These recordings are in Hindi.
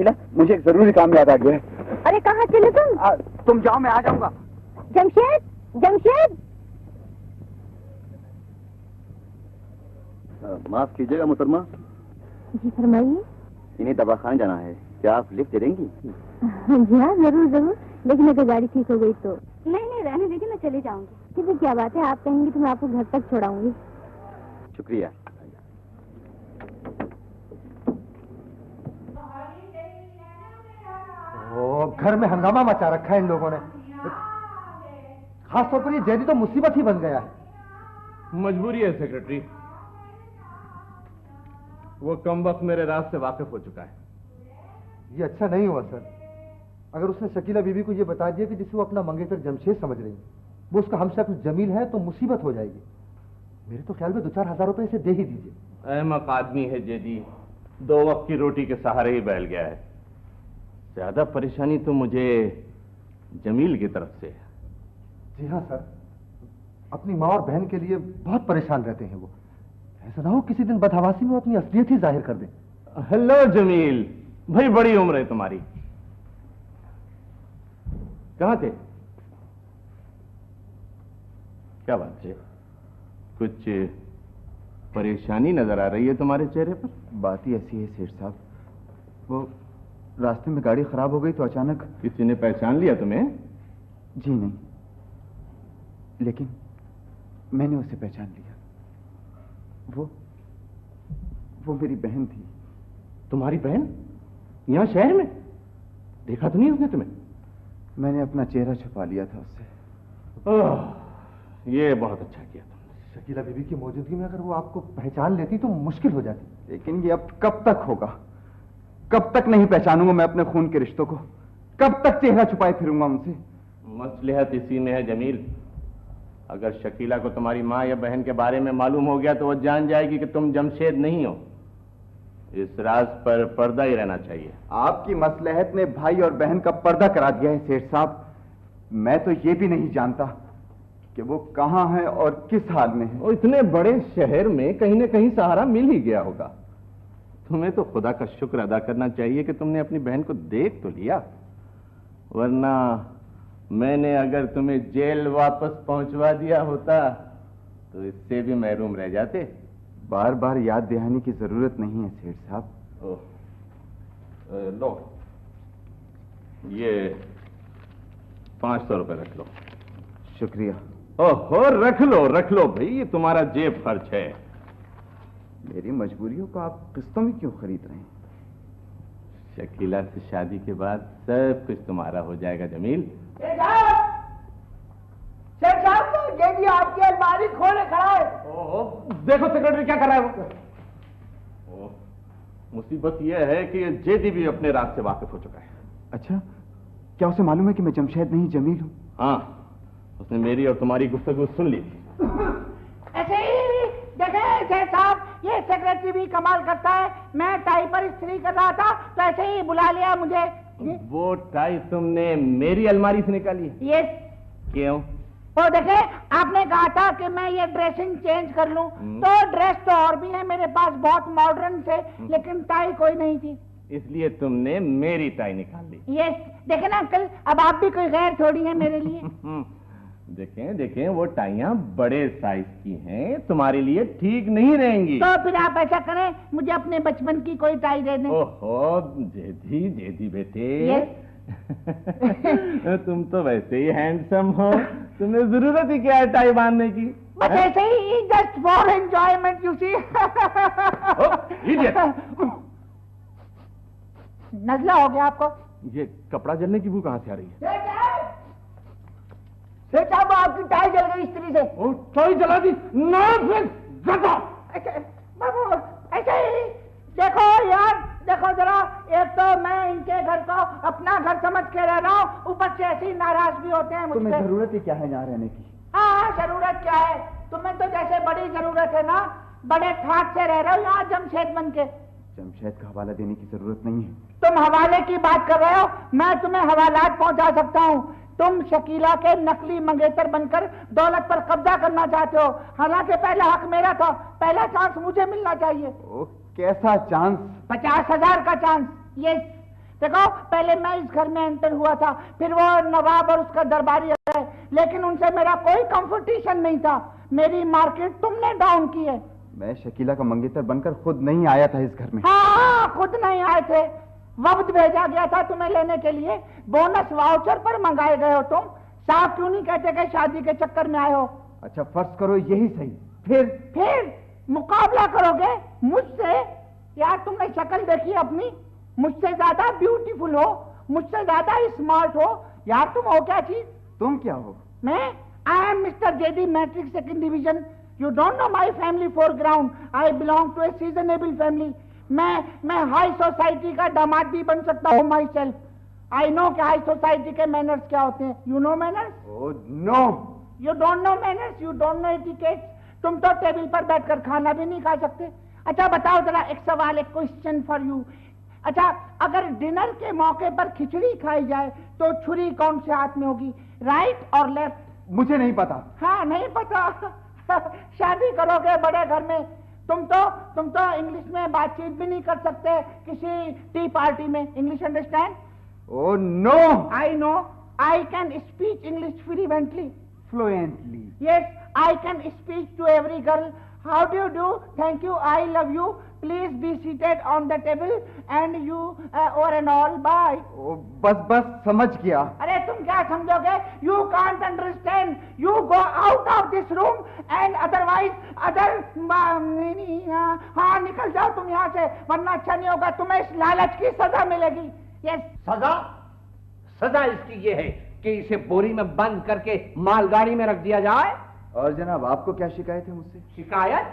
शकीला, मुझे एक जरूरी काम याद आ गया है। अरे कहाँ चले तुम? तुम जाओ, मैं आ जाऊंगा। जमशेद, जमशेद। माफ कीजिएगा मोहतरमा। जी फरमाइए। इन्हें दवाखाने जाना है, क्या आप लिफ्ट दे देंगी? जी हाँ, जरूर जरूर, लेकिन अगर गाड़ी ठीक हो गई तो। नहीं रहने दीजिए, मैं चली जाऊंगी। कितनी क्या बात है, आप कहेंगी तो मैं आपको घर तक छोड़ाऊंगी। शुक्रिया। घर में हंगामा मचा रखा है इन लोगों ने। खासतौर पर ये जैदी तो मुसीबत ही बन गया है। मजबूरी है सेक्रेटरी, वो कमबख्त मेरे राज से वाकिफ हो चुका है। ये अच्छा नहीं हुआ सर। अगर उसने शकीला बीबी को ये बता दिया कि जिसे वो अपना मंगेतर जमशेद समझ रही है वो उसका हमशक्ल जमील है तो मुसीबत हो जाएगी। मेरे तो ख्याल में 2-4 हज़ार रुपए इसे दे ही दीजिए। अहमक आदमी है जैदी, 2 वक्त की रोटी के सहारे ही बैल गया है। ज्यादा परेशानी तो मुझे जमील की तरफ से है। जी हाँ सर, अपनी माँ और बहन के लिए बहुत परेशान रहते हैं वो। ऐसा ना हो किसी दिन बदहवासी में अपनी असलियत ही जाहिर कर दें। हेलो जमील भाई, बड़ी उम्र है तुम्हारी। कहाँ थे? क्या बात है, कुछ परेशानी नजर आ रही है तुम्हारे चेहरे पर? बात ही ऐसी है सेठ साहब, वो रास्ते में गाड़ी खराब हो गई तो अचानक। किसी ने पहचान लिया तुम्हें? जी नहीं, लेकिन मैंने उसे पहचान लिया। वो मेरी बहन थी। तुम्हारी बहन? यहां शहर में? देखा तो नहीं उसने तुम्हें? मैंने अपना चेहरा छुपा लिया था उससे। ये बहुत अच्छा किया तुमने। शकीला बीबी की मौजूदगी में अगर वो आपको पहचान लेती तो मुश्किल हो जाती। लेकिन ये अब कब तक होगा? कब तक नहीं पहचानूंगा मैं अपने खून के रिश्तों को? कब तक चेहरा छुपाए फिरूंगा उनसे? मसलहत इसी में है जमील। अगर शकीला को तुम्हारी माँ या बहन के बारे में मालूम हो गया तो वो जान जाएगी कि तुम जमशेद नहीं हो। इस राज पर पर्दा ही रहना चाहिए। आपकी मसलहत ने भाई और बहन का पर्दा करा दिया है सेठ साहब। मैं तो ये भी नहीं जानता कि वो कहाँ है और किस हाल में है। वो इतने बड़े शहर में कहीं न कहीं सहारा मिल ही गया होगा। तुम्हें तो खुदा का शुक्र अदा करना चाहिए कि तुमने अपनी बहन को देख तो लिया, वरना मैंने अगर तुम्हें जेल वापस पहुंचवा दिया होता तो इससे भी महरूम रह जाते। बार बार याद दिलाने की जरूरत नहीं है सेठ साहब। लो, ये 500 रुपए रख लो। शुक्रिया। ओहो, रख लो भाई, ये तुम्हारा जेब खर्च है। मेरी मजबूरियों को आप किस्तों में क्यों खरीद रहे हैं? शकीला से शादी के बाद सब कुछ तुम्हारा हो जाएगा जमील। शेख साहब तो ये भी आपकी अलमारी खोले खड़ा है। ओहो, देखो सेक्रेटरी क्या कर रहा है वो। मुसीबत यह है कि ये जेदी भी अपने राज से वाकिफ हो चुका है। अच्छा, क्या उसे मालूम है कि मैं जमशेद नहीं जमील हूँ? हाँ, उसने मेरी और तुम्हारी गुफ्तगू सुन ली थी। ऐसे ही देखे शेख साहब, ये सेक्रेटरी भी कमाल करता है। मैं टाई पर इस्त्री कर रहा था तो ऐसे ही बुला लिया मुझे। वो टाई तुमने मेरी अलमारी से निकाली? ये क्यों? तो देखे, आपने कहा था कि मैं ये ड्रेसिंग चेंज कर लूं, तो ड्रेस तो और भी है मेरे पास बहुत मॉडर्न से, लेकिन टाई कोई नहीं थी, इसलिए तुमने मेरी टाई निकाल ली। ये देखे ना अंकल, अब आप भी कोई गैर थोड़ी है मेरे लिए। देखें वो टाइयां बड़े साइज की हैं, तुम्हारे लिए ठीक नहीं रहेंगी। तो फिर आप ऐसा करें, मुझे अपने बचपन की कोई टाई दे दें। ओहो, जेदी बेटे। तुम तो वैसे ही हैंडसम हो, तुम्हें जरूरत ही क्या है टाई बांधने की? बस ऐसे ही, just for enjoyment you see. नजला हो गया आपको? ये कपड़ा जलने की बू कहाँ से आ रही है? सेठ साहब, आपकी टाई जल गई इस्त्री से। ओ, टाई जला दी? ना फिर बाबू, ऐसे ही देखो यार, देखो जरा, एक तो मैं इनके घर को अपना घर समझ के रह रहा हूँ, ऊपर से ऐसी नाराज भी होते हैं मुझसे। तुम्हें जरूरत ही क्या है यहाँ रहने की? हाँ, जरूरत क्या है? तुम्हें तो जैसे बड़ी जरूरत है ना, बड़े ठाट से रह रहे हो यहाँ जमशेद बन के। जमशेद का हवाला देने की जरूरत नहीं है। तुम हवाले की बात कर रहे हो, मैं तुम्हें हवालात पहुंचा सकता हूँ। तुम शकीला के नकली मंगेतर बनकर दौलत पर कब्जा करना चाहते हो, हालांकि पहला हक मेरा था, पहला चांस मुझे मिलना चाहिए। ओ, कैसा चांस? 50,000 का चांस। ये देखो पहले मैं इस घर में एंटर हुआ था, फिर वो नवाब और उसका दरबारी है, लेकिन उनसे मेरा कोई कंपटीशन नहीं था। मेरी मार्केट तुमने डाउन की है। मैं शकीला का मंगेतर बनकर खुद नहीं आया था इस घर में। हाँ, खुद नहीं आए थे, वक्त भेजा गया था तुम्हें लेने के लिए। बोनस वाउचर पर मंगाए गए हो तुम। साफ क्यों नहीं कहते कि शादी के चक्कर में आए हो? अच्छा फर्ज करो यही सही, फिर मुकाबला करोगे मुझसे? यार तुमने शक्ल देखी अपनी, मुझसे ज्यादा ब्यूटीफुल हो, मुझसे ज्यादा स्मार्ट हो। यार तुम हो क्या चीज? तुम क्या हो? मैं I am mister JD matric second division. You don't know my family foreground. I belong to a seasonable family. मैं हाई सोसाइटी का दामाद भी बन सकता हूँ माई सेल्फ। आई नो कि हाई सोसाइटी के मैनर्स क्या होते हैं। You know manners? Oh no, you don't know manners, you don't know etiquettes. तुम तो टेबल पर बैठकर खाना भी नहीं खा सकते। अच्छा बताओ जरा, एक सवाल, एक क्वेश्चन फॉर यू। अच्छा, अगर डिनर के मौके पर खिचड़ी खाई जाए तो छुरी कौन से हाथ में होगी, राइट और लेफ्ट? मुझे नहीं पता। हाँ नहीं पता? शादी करोगे बड़े घर में। तुम तो इंग्लिश में बातचीत भी नहीं कर सकते किसी टी पार्टी में। English understand? Oh no, I know, I can speak English fluently. Fluently? Yes, I can speak to every girl. How do you do? Thank you. I love you. Please be seated on the table and you over and all. Bye. बस समझ गया। अरे तुम क्या समझोगे? You can't understand. You go out of this room and otherwise हाँ निकल जाओ तुम यहाँ से, वरना अच्छा नहीं होगा। तुम्हें इस लालच की सजा मिलेगी। Yes. सजा इसकी ये है कि इसे बोरी में बंद करके मालगाड़ी में रख दिया जाए। और जनाब आपको क्या शिकायत है मुझसे? शिकायत?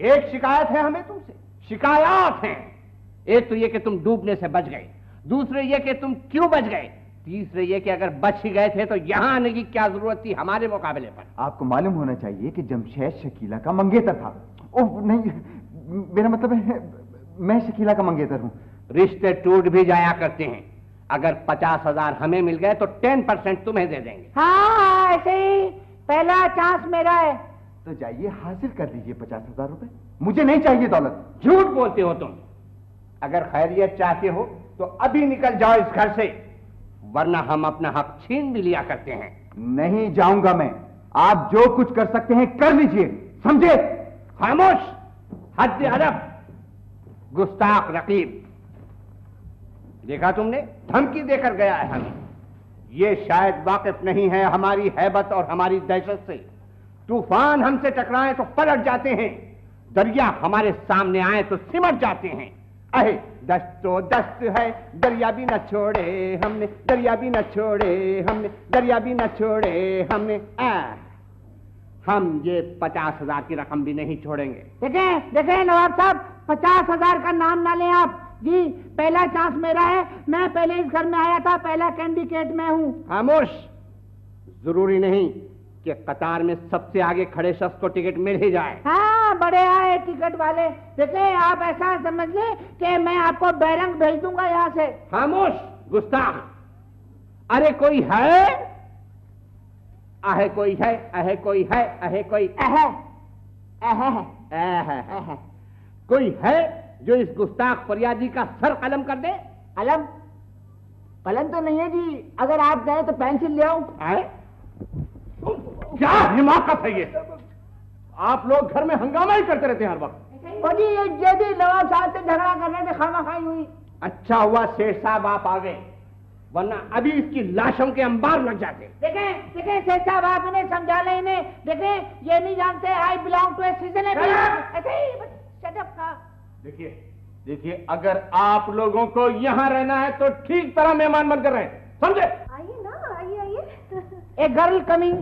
एक शिकायत है हमें तुमसे। शिकायत है, एक तो ये कि तुम डूबने से बच गए, दूसरे ये कि तुम क्यों बच गए, तीसरे ये कि अगर बच ही गए थे तो यहां आने की क्या जरूरत थी हमारे मुकाबले पर। आपको मालूम होना चाहिए कि जमशेद शकीला का मंगेतर था। ओह नहीं, मेरा मतलब है मैं शकीला का मंगेतर हूं। रिश्ते टूट भी जाया करते हैं। अगर 50,000 हमें मिल गए तो 10% तुम्हें दे देंगे। हाँ ऐसे ही, पहला चांस मेरा है। तो जाइए हासिल कर लीजिए 50,000 रुपए। मुझे नहीं चाहिए दौलत। झूठ बोलते हो तुम। अगर खैरियत चाहते हो तो अभी निकल जाओ इस घर से, वरना हम अपना हक छीन भी लिया करते हैं। नहीं जाऊंगा मैं। आप जो कुछ कर सकते हैं कर लीजिए, समझे? खामोश, हद अदब, गुस्ताख रकीब। देखा तुमने, धमकी देकर गया है हमें। ये शायद वाकिफ नहीं है हमारी हैबत और हमारी दहशत से। तूफान हमसे टकराए तो पलट जाते हैं, दरिया हमारे सामने आए तो सिमट जाते हैं। अहे दस्त तो दस्त है, दरिया भी न छोड़े हमने, दरिया भी न छोड़े हमने, दरिया भी न छोड़े हमने। हम ये 50,000 की रकम भी नहीं छोड़ेंगे। देखें नवाब साहब, 50,000 का नाम ना लें आप जी। पहला चांस मेरा है। मैं पहले इस घर में आया था, पहला कैंडिडेट मैं हूँ। खामोश, जरूरी नहीं कि कतार में सबसे आगे खड़े शख्स को टिकट मिल ही जाए। हाँ बड़े आए टिकट वाले। देखें आप ऐसा समझ लें कि मैं आपको बैरंग भेज दूंगा यहाँ से। खामोश गुस्ताख। अरे कोई है? आहे कोई है, आहे कोई है, आहे कोई कोई है जो इस गुस्ताख फरियादी का सर कलम कर दे? कलम तो नहीं है जी, अगर आप गए तो पेंसिल ले आओ। क्या हिमाकत है ये? आप लोग घर में हंगामा ही करते रहते हैं हर वक्त। और जी ये भी नवाब साहब से झगड़ा करने से खामाखाई हुई। अच्छा हुआ सेठ साहब आप आ गए, वरना अभी इसकी लाशों के अंबार लग जाते। देखें सेठ साहब, आप इन्हें समझा लें इन्हें। देखें ये नहीं जानते I belong to a seasonable. देखिए अगर आप लोगों को यहाँ रहना है तो ठीक तरह मेहमान बनकर रहे, समझे? आइए ना, आइए। A girl coming.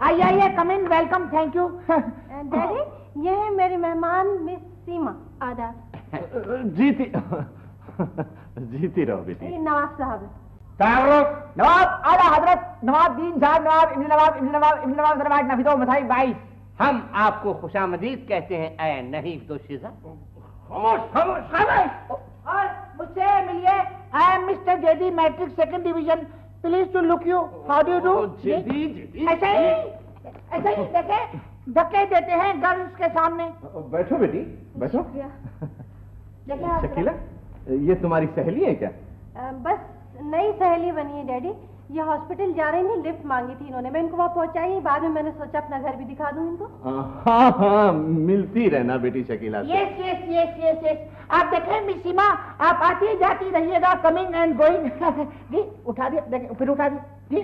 आइए coming, welcome, thank you. Daddy, ये है मेरी मेहमान मिस सीमा। आदाब। जीती रहो बेटी। ये नवाब साहब। नवाब आला हजरत, नवाब दीन साहब, नवाब इब्न नवाब, इब्न नवाब, इब्न नवाब दरबार नफीदो मसाई 22। हम आपको खुशामदीद कहते हैं ऐ नहीं दोशीज़ा। और मुझसे मिलिए। I am mister JD matric second division, please to look you. How do do? ऐसे ही देखे धक्के देते हैं गर्ल्स के सामने। बैठो बेटी, बैठो। शकीला, ये तुम्हारी सहेली है क्या? बस नई सहेली बनी है डैडी। ये हॉस्पिटल जा रही थी, लिफ्ट मांगी थी इन्होंने, मैं इनको वहाँ पहुँचाई। बाद में मैंने सोचा अपना घर भी दिखा दूँ इनको। हाँ हाँ, मिलती रहना बेटी शकीला से। Yes yes yes yes yes. आप देखें मिस सीमा, आप आती जाती रहिएगा, कमिंग एंड गोइंग। जी उठा दिया, देखें फिर उठा दिया जी।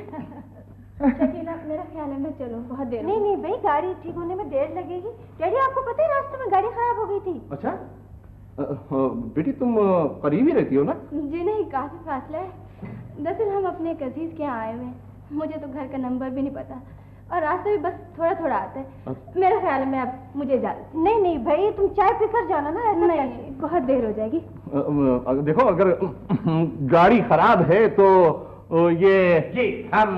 शकीला मेरा ख्याल है मैं चलूं, बहुत देर। नहीं भाई, गाड़ी ठीक होने में देर लगेगी। डैडी आपको पता है रास्ते में गाड़ी खराब हो गई थी। अच्छा बेटी तुम करीब ही रहती हो ना? जी नहीं, काफी फासला है। दरअसल हम अपने एक अजीज के यहाँ आए हुए हैं, मुझे तो घर का नंबर भी नहीं पता और रास्ते भी बस थोड़ा थोड़ा आता है। मेरा ख्याल है मैं अब मुझे इजाजत। नहीं भाई, तुम चाय पीकर जाना ना, ऐसा नहीं, बहुत देर हो जाएगी। देखो अगर गाड़ी खराब है तो ये जी हम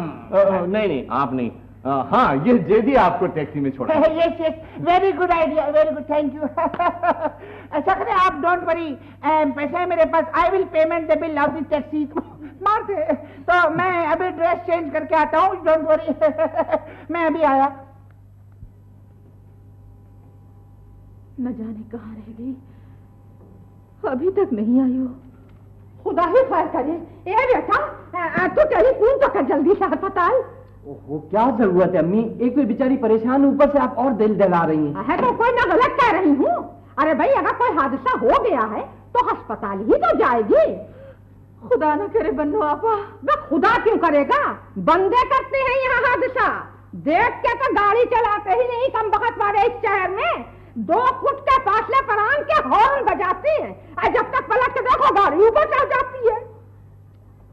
नहीं आप नहीं। हाँ, ये जेदी आपको टैक्सी में छोड़ा। Yes yes, very good idea, very good, thank you. ऐसा करें आप, डोंट वरी, पैसे है मेरे पास, I will payment the bill of the taxi. मार दे, तो मैं अभी ड्रेस चेंज करके आता हूँ, डोंट वरी। मैं अभी आया। न जाने कहाँ रह गई, अभी तक नहीं आई हो। खुदा ही खैर करे। ए बेटा, तू टेलीफोन तो कर जल्दी से अस्पताल। ओहो, क्या जरूरत है अम्मी, एक तो बेचारी परेशान, ऊपर से आप और दिल दहला रही हैं। है तो कोई मैं गलत कह रही हूँ? अरे भाई, अगर कोई हादसा हो गया है तो अस्पताल ही तो जाएगी। खुदा न करे बन्नो आपा। वे खुदा क्यों करेगा, बंदे करते हैं यहाँ हादसा। देख के तो गाड़ी चलाते ही नहीं कम वक्त वाले इस शहर में 2 फुट के फासले पर आन के हॉर्न बजाते हैं, जब तक पलट के देखो गाड़ी ऊपर चढ़ जाती है।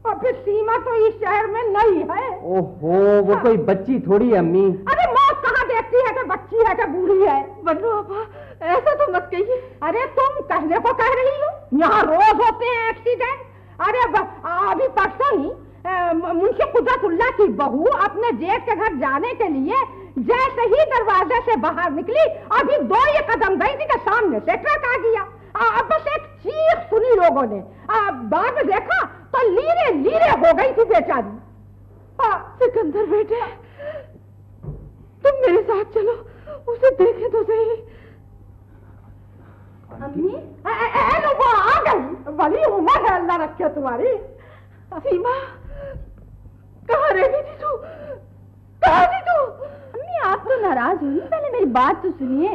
और फिर सीमा तो इस शहर में नहीं है। ओहो, वो कोई बच्ची थोड़ी है अम्मी। अरे मौत कहाँ देखती है कि बच्ची है कि बूढ़ी है? बन्नो आपा, ऐसा तो मत कहिए। अरे तुम कहने को कह रही हो, यहाँ रोज होते हैं एक्सीडेंट। अरे अभी परसों ही मुंशी कुदरतुल्लाह की बहू अपने जेठ के घर जाने के लिए जैसे ही दरवाजे से बाहर निकली, अभी 2 ही कदम गई थी कि सामने से ट्रक आ गया। अब बस एक चीख सुनी लोगों ने, बाद में देखा तो लीरे लीरे हो गई थी बेचारी। सिकंदर बेटे, तुम मेरे साथ चलो, उसे देखे तो सही। अम्मी, वो आ गई, बड़ी उम्र है, अल्लाह रखे तुम्हारी। सीमा, कहाँ रह गई थी तू? कहाँ थी तू? अम्मी आप तो नाराज हुई, पहले मेरी बात तो सुनिए।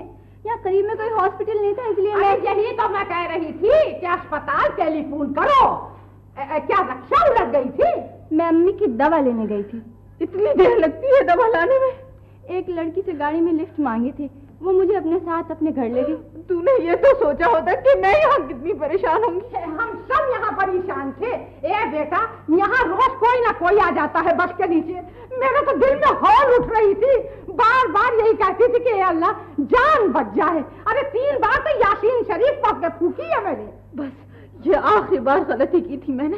यहाँ करीब में कोई हॉस्पिटल नहीं था, इसलिए मैं यही तो मैं कह रही थी कि अस्पताल टेलीफोन करो। क्या रक्षा उलट गई थी? मैं अम्मी की दवा लेने गई थी। इतनी देर लगती है दवा लाने में? एक लड़की से गाड़ी में लिफ्ट मांगी थी, वो मुझे अपने साथ अपने घर ले गई। तूने ये तो सोचा होता कि मैं यहाँ कितनी परेशान होंगी। हम सब यहाँ परेशान थे। ए बेटा, यहाँ रोज कोई ना कोई आ जाता है बस के नीचे। मेरे तो दिल में हौल उठ रही थी, बार बार यही कहती थी कि अल्लाह जान बच जाए। अरे 3 बार तो यासीन शरीफ पढ़ के फूकी है मैंने। बस ये आखिरी बार गलती की थी मैंने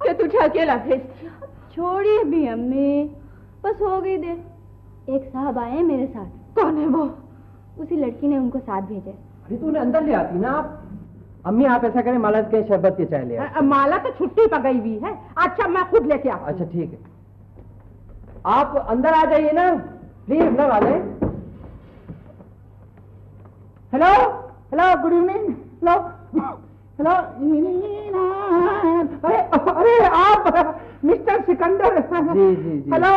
कि तुझे अकेला भेज दिया। छोड़िए भी अम्मी, बस हो गई देर। एक साहब आए हैं मेरे साथ। कौन है वो? उसी लड़की ने उनको साथ भेजे। अरे तूने अंदर ले आती ना आप। अम्मी आप ऐसा करें, माला के शरबत के चाय ले आओ। माला तो छुट्टी पर गई हुई है। अच्छा मैं खुद लेके आता हूं। अच्छा ठीक है, आप अंदर आ जाइए ना प्लीज, अंदर आ जाए। Hello hello, good evening. Hello hello. अरे आप मिस्टर सिकंदर? जी जी जी। Hello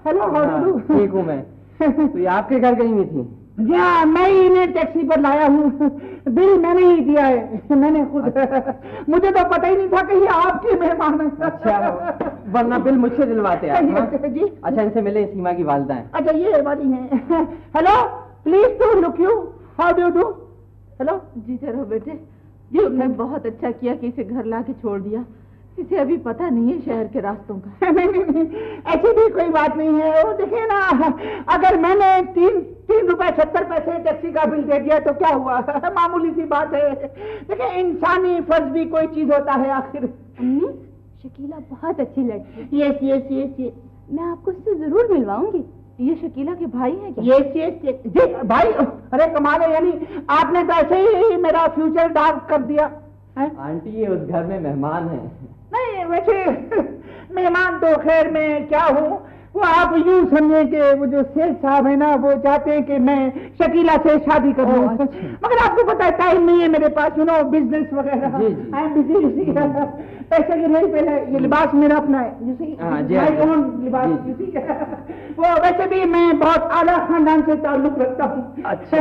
hello, how do you? ठीक हूँ मैं। तो ये आपके घर गई हुई थी? जी हाँ, मैं ही इन्हें टैक्सी पर लाया हूँ। बिल मैंने ही दिया है, मैंने खुद। मुझे तो पता ही नहीं था कि ये आपकी मेहमान है। अच्छा, वरना बिल मुझसे दिलवाते आप? हाँ? जी। अच्छा, इनसे मिले, सीमा की वालिदा हैं। अच्छा ये वाली है। Hello, please to look you, how do do? Hello. जीते रहो बेटे, तुमने बहुत अच्छा किया कि इसे घर ला के छोड़ दिया। इसे अभी पता नहीं है शहर के रास्तों का। नहीं, ऐसी भी कोई बात नहीं है। वो देखिए ना, अगर मैंने 3 रुपए 70 पैसे टैक्सी का बिल दे दिया तो क्या हुआ, मामूली सी बात है। देखिए, इंसानी फर्ज भी कोई चीज होता है आखिर। अम्मी, शकीला बहुत अच्छी लड़की है। यस यस यस यस, मैं आपको उससे जरूर मिलवाऊंगी। ये शकीला के भाई हैं क्या? यस यस यस जी भाई। अरे कमाल है, यानी आपने तो ऐसे ही मेरा फ्यूचर डार्क कर दिया है? आंटी ये उस घर में मेहमान है। नहीं, वैसे मेहमान तो खैर मैं क्या हूँ, वो आप यूं समझे कि वो जो सेठ साहब है ना, वो चाहते हैं कि मैं शकीला से शादी करूं। मगर आपको पता है टाइम नहीं है मेरे पास, यू नो, बिजनेस वगैरह, आई एम बिजी। पैसे की नहीं, पहले ये लिबास मेरा अपना है, यू सी, माय ओन लिबास, यू सी। वो वैसे भी मैं बहुत आला खानदान से ताल्लुक रखता हूँ। अच्छा,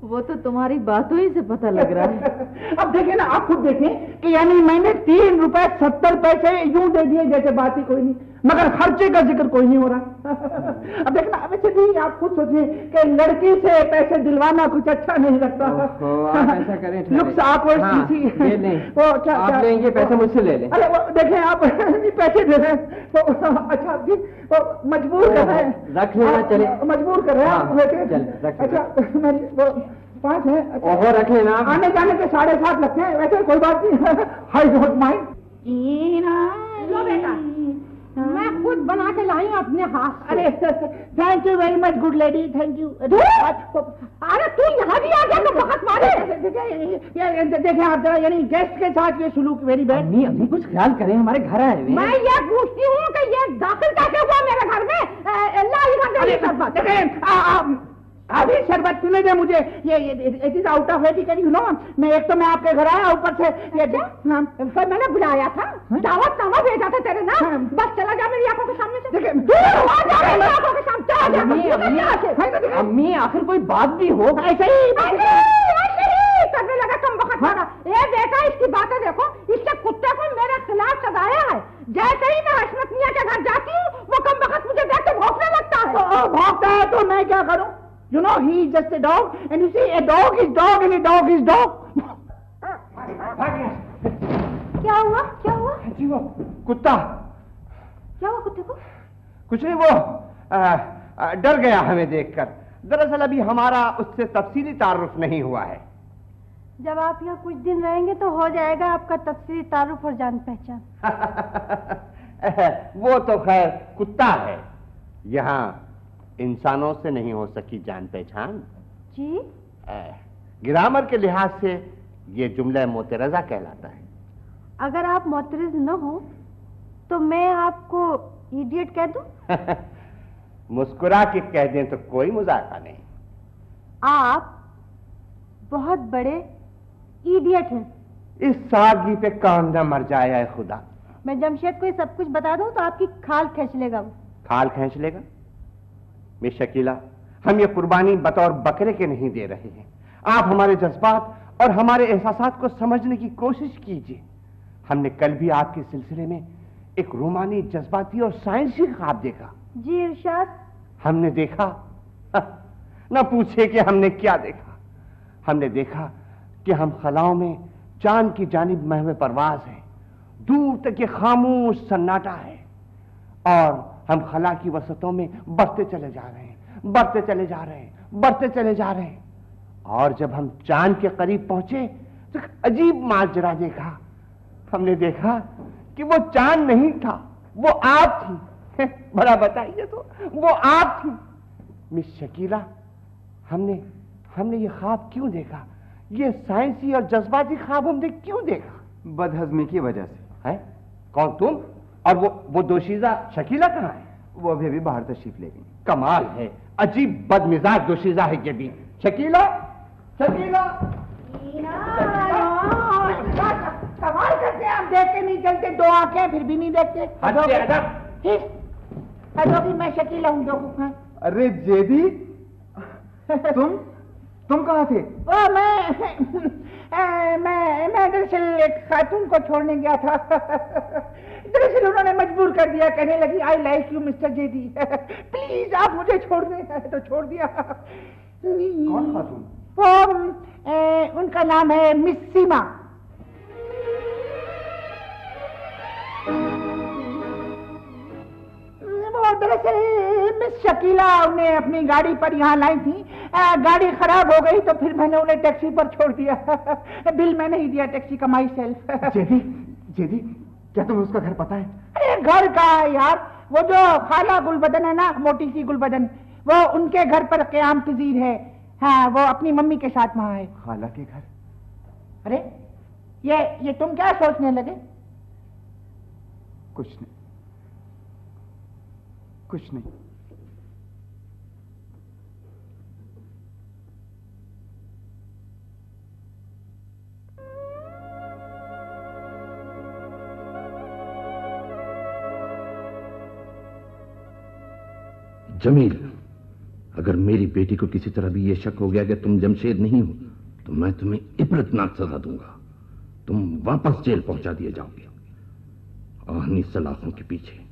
वो तो तुम्हारी बातों ही से पता लग रहा है। अब देखें ना, आप खुद देखें कि यानी मैंने 3 रुपए 70 पैसे यूं दे दिए जैसे बात ही कोई नहीं, मगर खर्चे का जिक्र कोई नहीं हो रहा। अब देखना, वैसे भी आप खुद सोचिए कि लड़की से पैसे दिलवाना कुछ अच्छा नहीं लगता। आप ऐसा करें, लुक्स ऑकवर्ड, वो आप लेंगे पैसे मुझसे ले लें। अरे वो देखें, आप पैसे दे रहे हैं तो अच्छा जी, वो मजबूर कर रहे हैं, रख लेना, चले मजबूर कर रहे हैं। अच्छा मेरी वो 5 है, ओहो रख लेना, आने जाने के 7.5 लगते हैं, वैसे कोई बात नहीं, आई डोंट माइंड। लो बेटा, मैं खुद बना के लाई हूँ अपने हाथ। अरे thank you very much good lady, thank you. अरे तू यहाँ भी आ गया तो बहुत मारे। देखें आप जरा, यानी गेस्ट के साथ ये सुलूक वेरी बैड। अम्मी अम्मी कुछ ख्याल करें, हमारे घर आए हुए। मैं ये पूछती हूँ कि ये दाखिल कैसे हुआ मेरे घर में? अभी शरबत पीने दे मुझे, ये it is out of etiquette, you know. मैं एक तो मैं आपके घर आया, ऊपर से ये फिर मैंने बुलाया था, दावत नामा भेजा था तेरे ना, बस चला जा मेरी आंखों के सामने से। अम्मी आखिर कोई बात भी हो, ऐसे ही करने लगा कम वक्त वाला। ये बेटा, इसकी बातें देखो, इसके कुत्ते को मेरे खिलाफ सजाया है। जैसे ही मैं हशमत मियां के घर जाती हूँ, वो कम वक्त मुझे देख के भौंकने लगता है। भौंकता है तो मैं क्या करूँ? You know, he is just a dog, and you see, a dog is dog, and a dog is dog. क्या हुआ? क्या हुआ? जी वो कुत्ता। क्या हुआ कुत्ते को? कुछ नहीं, वो डर गया हमें देखकर। दरअसल अभी हमारा उससे तफसीली तारुफ नहीं हुआ है। जब आप यहाँ कुछ दिन रहेंगे तो हो जाएगा आपका तफसीली तारुफ और जान पहचान। वो तो खैर कुत्ता है, यहाँ इंसानों से नहीं हो सकी जान पहचान। जी? ग्रामर के लिहाज से ये जुमला मोतरज़ा कहलाता है। अगर आप मोतरज़ न हो तो मैं आपको इडियट कह दूं? मुस्कुरा के कह दें तो कोई मजाका नहीं। आप बहुत बड़े इडियट हैं। इस सादगी पे कौन न मर जाए है खुदा। मैं जमशेद को ये सब कुछ बता दूं तो आपकी खाल खींच लेगा वो। खाल खींच लेगा? मिस शकीला, हम ये कुर्बानी बतौर बकरे के नहीं दे रहे हैं। आप हमारे जज्बात और हमारे एहसासात को समझने की कोशिश कीजिए। हमने कल भी आपके सिलसिले में एक रूमानी, जज्बाती और साइंसी ख्वाब देखा। जी इरशाद। हमने देखा, न पूछे कि हमने क्या देखा। हमने देखा कि हम खलाओं में चांद की जानिब महवे परवाज हैं। दूर तक ये खामोश सन्नाटा है और हम खला की वसतों में बढ़ते चले जा रहे हैं, बढ़ते चले जा रहे हैं, बढ़ते चले जा रहे हैं। और जब हम चांद के करीब पहुंचे तो अजीब माजरा देखा। हमने देखा कि वो चांद नहीं था, वो आप थी। बड़ा बताइए तो, वो आप थी। मिस शकीला, हमने ये ख्वाब क्यों देखा? ये साइंसी और जज्बाती ख्वाब हमने क्यों देखा? बदहजमी की वजह से। है? कौन, तुम? और वो दोशीजा शकीला कहाँ है? वो अभी बाहर तशरीफ ले गई। कमाल है, अजीब बदमिजाज दोशीजा है ये भी। शकीला, शकीला, कमाल करते हैं आप, देख के नहीं चलते, 2 आंखें फिर भी नहीं देखते। मैं शकीला हूँ जो। अरे जेदी, तुम कहाँ थे? मैं दरअसल एक खातून को छोड़ने गया था। दरअसल उन्होंने मजबूर कर दिया, कहने लगी आई लाइक यू मिस्टर जेदी, प्लीज आप मुझे छोड़ दें। तो छोड़ दिया। कौन खातून? वो उनका नाम है मिस सीमा। वो दरअसल मिस शकीला उन्हें अपनी गाड़ी पर यहाँ लाई थी। गाड़ी खराब हो गई तो फिर मैंने उन्हें टैक्सी पर छोड़ दिया। बिल मैंने ही दिया टैक्सी का माई सेल्फ। जेदी, क्या तुम्हें उसका घर पता है? अरे घर का है यार, वो जो खाला गुलबदन है ना, मोटी सी गुलबदन, वो उनके घर पर क़याम पजीर है। हाँ, वो अपनी मम्मी के साथ वहां है। खाला के घर? अरे ये तुम क्या सोचने लगे? कुछ कुछ नहीं। जमील, अगर मेरी बेटी को किसी तरह भी यह शक हो गया कि तुम जमशेद नहीं हो तो मैं तुम्हें इबरतनाक सजा दूंगा। तुम वापस जेल पहुंचा दिए जाओगे। आहनी सलाखों के पीछे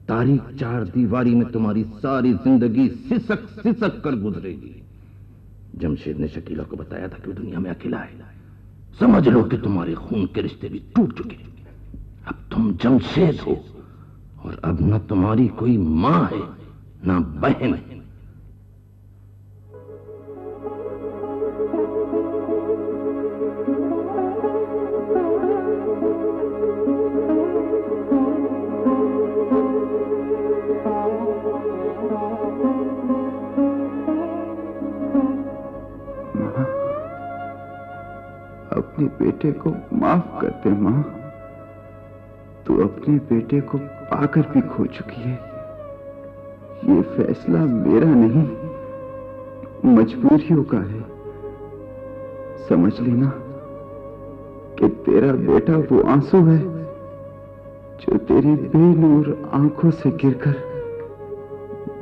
तारीख 4 दीवारी में तुम्हारी सारी जिंदगी सिसक सिसक कर गुजरेगी। जमशेद ने शकीला को बताया था कि वो दुनिया में अकेला है। समझ लो कि तुम्हारे खून के रिश्ते भी टूट चुके। अब तुम जमशेद हो और अब न तुम्हारी कोई मां है ना बहन है। अपने बेटे को माफ कर दे मां। तू अपने बेटे को पाकर भी खो चुकी है। ये फैसला मेरा नहीं, मजबूरियों का है। समझ लेना कि तेरा बेटा वो आंसू है जो तेरी बेनूर आंखों से गिरकर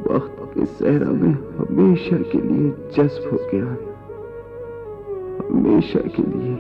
वक्त के सहरा में हमेशा के लिए जज्ब हो गया है। हमेशा के लिए।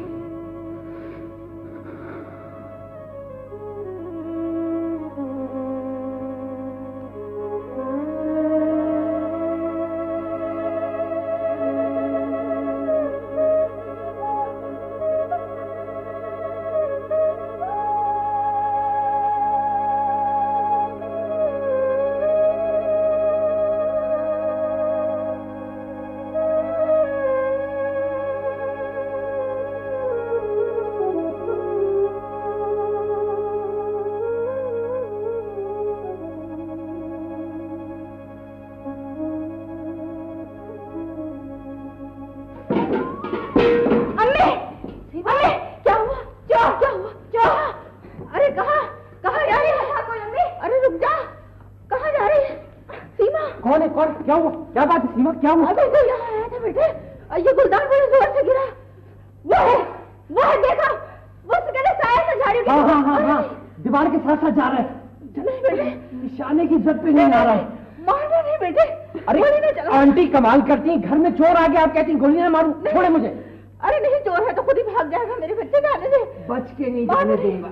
कमाल करती हैं, घर में चोर आ गया आप कहती हैं गोलियां मारूं? छोड़े मुझे। अरे नहीं, चोर है तो खुद ही भाग जाएगा। मेरे बच्चे का आने से बच के नहीं जाने दूंगा।